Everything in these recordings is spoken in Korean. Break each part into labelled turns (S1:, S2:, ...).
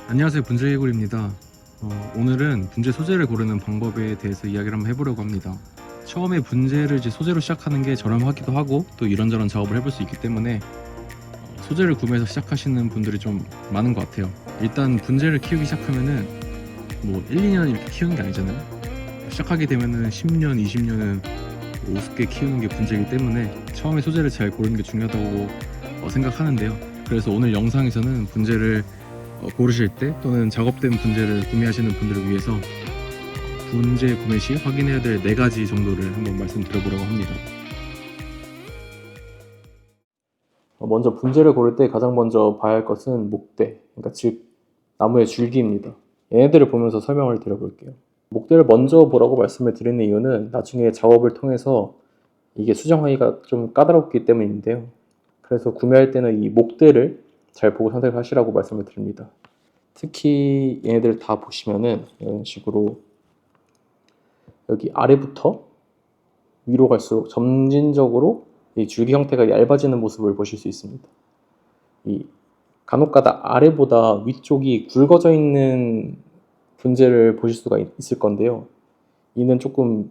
S1: 안녕하세요, 분재개굴입니다. 오늘은 분재 소재를 고르는 방법에 대해서 이야기를 한번 해보려고 합니다. 처음에 분재를 이제 소재로 시작하는 게 저렴하기도 하고 또 이런저런 작업을 해볼 수 있기 때문에 소재를 구매해서 시작하시는 분들이 좀 많은 것 같아요. 일단 분재를 키우기 시작하면은 뭐 1, 2년 이렇게 키우는 게 아니잖아요. 시작하게 되면은 10년, 20년은 우습게 키우는 게 분재이기 때문에 처음에 소재를 잘 고르는 게 중요하다고 생각하는데요. 그래서 오늘 영상에서는 분재를 고르실 때 또는 작업된 분재를 구매하시는 분들을 위해서 분재 구매 시 확인해야 될 4가지 정도를 한번 말씀드려보려고 합니다. 먼저 분재를 고를 때 가장 먼저 봐야 할 것은 목대, 그러니까 즉 나무의 줄기입니다. 얘네들을 보면서 설명을 드려볼게요. 목대를 먼저 보라고 말씀을 드리는 이유는 나중에 작업을 통해서 이게 수정하기가 좀 까다롭기 때문인데요. 그래서 구매할 때는 이 목대를 잘 보고 선택하시라고 말씀을 드립니다. 특히 얘네들 다 보시면은 이런 식으로 여기 아래부터 위로 갈수록 점진적으로 이 줄기 형태가 얇아지는 모습을 보실 수 있습니다. 이 간혹가다 아래보다 위쪽이 굵어져 있는 분재를 보실 수가 있을 건데요. 이는 조금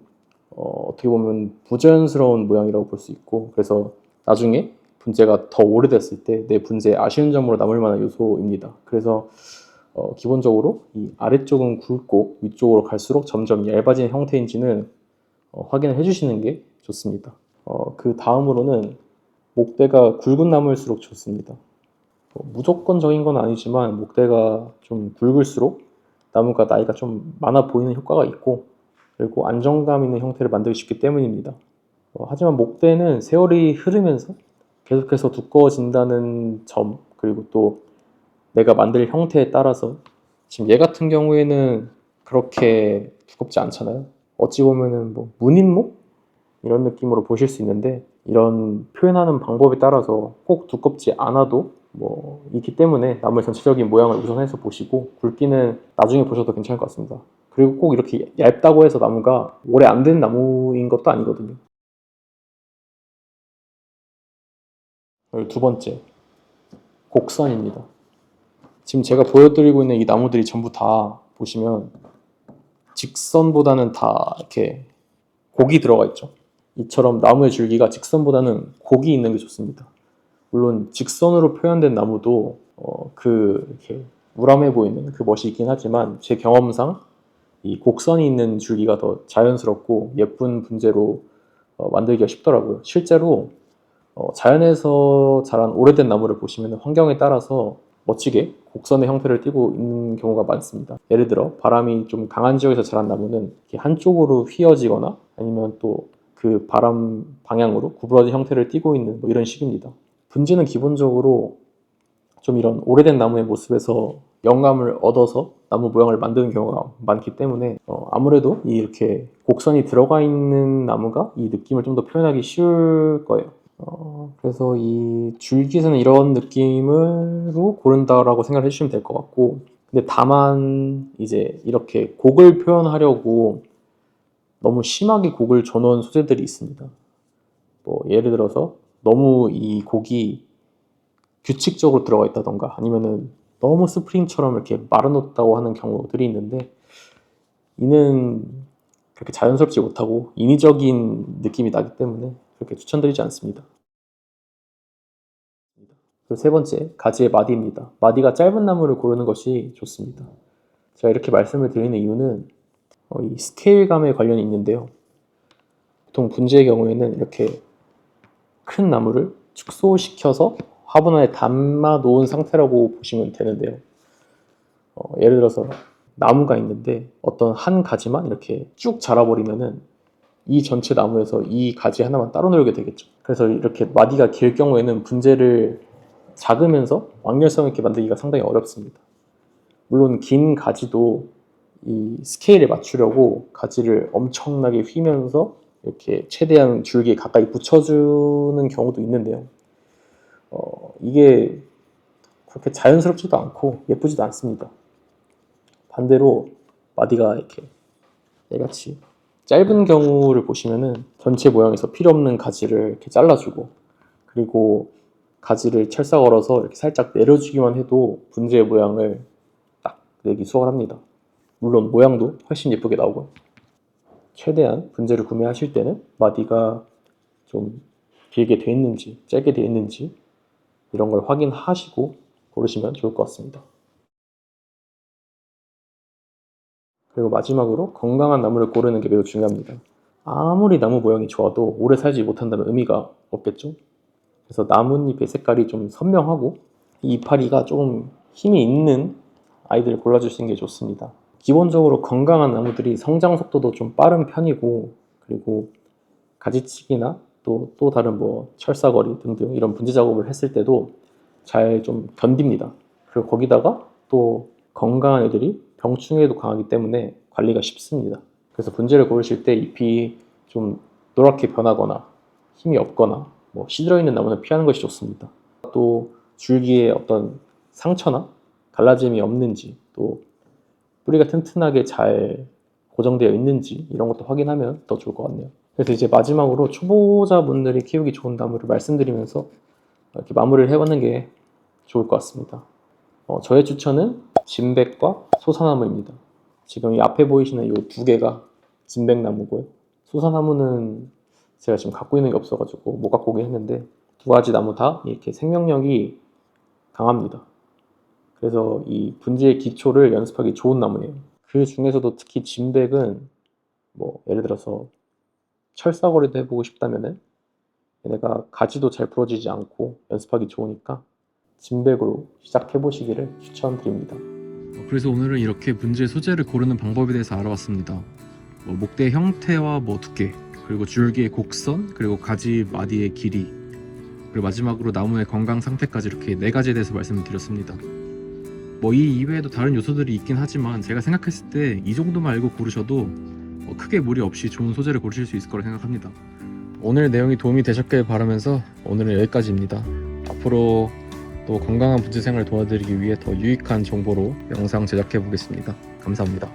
S1: 어떻게 보면 부자연스러운 모양이라고 볼 수 있고, 그래서 나중에 분재가 더 오래됐을 때 내 분재에 아쉬운 점으로 남을 만한 요소입니다. 그래서 기본적으로 이 아래쪽은 굵고 위쪽으로 갈수록 점점 얇아지는 형태인지는 확인을 해주시는 게 좋습니다. 그 다음으로는 목대가 굵은 나무일수록 좋습니다. 무조건적인 건 아니지만 목대가 좀 굵을수록 나무가 나이가 좀 많아 보이는 효과가 있고, 그리고 안정감 있는 형태를 만들기 쉽기 때문입니다. 하지만 목대는 세월이 흐르면서 계속해서 두꺼워진다는 점, 그리고 또 내가 만들 형태에 따라서 지금 얘 같은 경우에는 그렇게 두껍지 않잖아요. 어찌 보면은 뭐 무늬목 이런 느낌으로 보실 수 있는데, 이런 표현하는 방법에 따라서 꼭 두껍지 않아도 뭐 있기 때문에 나무의 전체적인 모양을 우선해서 보시고 굵기는 나중에 보셔도 괜찮을 것 같습니다. 그리고 꼭 이렇게 얇다고 해서 나무가 오래 안 된 나무인 것도 아니거든요. 그리고 두 번째, 곡선입니다. 지금 제가 보여드리고 있는 이 나무들이 전부 다 보시면 직선보다는 다 이렇게 곡이 들어가 있죠. 이처럼 나무의 줄기가 직선보다는 곡이 있는 게 좋습니다. 물론 직선으로 표현된 나무도 이렇게 우람해 보이는 그 멋이 있긴 하지만 제 경험상 이 곡선이 있는 줄기가 더 자연스럽고 예쁜 분재로 만들기가 쉽더라고요. 실제로 자연에서 자란 오래된 나무를 보시면 환경에 따라서 멋지게 곡선의 형태를 띠고 있는 경우가 많습니다. 예를 들어 바람이 좀 강한 지역에서 자란 나무는 이렇게 한쪽으로 휘어지거나 아니면 또 그 바람 방향으로 구부러진 형태를 띠고 있는 뭐 이런 식입니다. 분재는 기본적으로 좀 이런 오래된 나무의 모습에서 영감을 얻어서 나무 모양을 만드는 경우가 많기 때문에 아무래도 이렇게 곡선이 들어가 있는 나무가 이 느낌을 좀 더 표현하기 쉬울 거예요. 그래서 이 줄기에서는 이런 느낌으로 고른다라고 생각을 해주시면 될 것 같고, 근데 다만 이제 이렇게 곡을 표현하려고 너무 심하게 곡을 줘놓은 소재들이 있습니다. 뭐 예를 들어서 너무 이 곡이 규칙적으로 들어가 있다던가 아니면은 너무 스프링처럼 이렇게 말아놓았다고 하는 경우들이 있는데, 이는 그렇게 자연스럽지 못하고 인위적인 느낌이 나기 때문에 그렇게 추천드리지 않습니다. 그리고 세 번째, 가지의 마디입니다. 마디가 짧은 나무를 고르는 것이 좋습니다. 제가 이렇게 말씀을 드리는 이유는 이 스케일감에 관련이 있는데요. 보통 분재의 경우에는 이렇게 큰 나무를 축소시켜서 화분 안에 담아 놓은 상태라고 보시면 되는데요. 예를 들어서 나무가 있는데 어떤 한 가지만 이렇게 쭉 자라버리면은 이 전체 나무에서 이 가지 하나만 따로 놀게 되겠죠. 그래서 이렇게 마디가 길 경우에는 분재를 작으면서 완결성 있게 만들기가 상당히 어렵습니다. 물론 긴 가지도 이 스케일에 맞추려고 가지를 엄청나게 휘면서 이렇게 최대한 줄기에 가까이 붙여주는 경우도 있는데요. 이게 그렇게 자연스럽지도 않고 예쁘지도 않습니다. 반대로 마디가 이렇게 얘같이 짧은 경우를 보시면은 전체 모양에서 필요 없는 가지를 이렇게 잘라주고, 그리고 가지를 철사 걸어서 이렇게 살짝 내려주기만 해도 분재의 모양을 딱 내기 수월합니다. 물론 모양도 훨씬 예쁘게 나오고요. 최대한 분재를 구매하실 때는 마디가 좀 길게 되어 있는지 짧게 되어 있는지 이런 걸 확인하시고 고르시면 좋을 것 같습니다. 그리고 마지막으로 건강한 나무를 고르는 게 매우 중요합니다. 아무리 나무 모양이 좋아도 오래 살지 못한다면 의미가 없겠죠? 그래서 나뭇잎의 색깔이 좀 선명하고 이파리가 좀 힘이 있는 아이들을 골라주시는 게 좋습니다. 기본적으로 건강한 나무들이 성장 속도도 좀 빠른 편이고, 그리고 가지치기나 또 다른 뭐 철사거리 등등 이런 분재 작업을 했을 때도 잘 좀 견딥니다. 그리고 거기다가 또 건강한 애들이 병충해에도 강하기 때문에 관리가 쉽습니다. 그래서 분재를 고르실 때 잎이 좀 노랗게 변하거나 힘이 없거나 뭐 시들어 있는 나무는 피하는 것이 좋습니다. 또 줄기에 어떤 상처나 갈라짐이 없는지, 또 뿌리가 튼튼하게 잘 고정되어 있는지 이런 것도 확인하면 더 좋을 것 같네요. 그래서 이제 마지막으로 초보자분들이 키우기 좋은 나무를 말씀드리면서 이렇게 마무리를 해보는 게 좋을 것 같습니다. 저의 추천은 진백과 소사나무입니다. 지금 이 앞에 보이시는 이 두 개가 진백나무고요. 소사나무는 제가 지금 갖고 있는 게 없어가지고 못 갖고 오긴 했는데, 두 가지 나무 다 이렇게 생명력이 강합니다. 그래서 이 분재의 기초를 연습하기 좋은 나무예요. 그 중에서도 특히 진백은 뭐 예를 들어서 철사거리도 해보고 싶다면은 얘네가 가지도 잘 부러지지 않고 연습하기 좋으니까 진백으로 시작해보시기를 추천드립니다.
S2: 그래서 오늘은 이렇게 분재 소재를 고르는 방법에 대해서 알아봤습니다. 목대 형태와 두께, 그리고 줄기의 곡선, 그리고 가지 마디의 길이, 그리고 마지막으로 나무의 건강 상태까지 이렇게 4가지에 대해서 말씀을 드렸습니다. 이 이외에도 다른 요소들이 있긴 하지만 제가 생각했을 때 이 정도만 알고 고르셔도 크게 무리 없이 좋은 소재를 고르실 수 있을 거라 생각합니다. 오늘 내용이 도움이 되셨길 바라면서 오늘은 여기까지입니다. 앞으로 또 건강한 분재 생활을 도와드리기 위해 더 유익한 정보로 영상 제작해 보겠습니다. 감사합니다.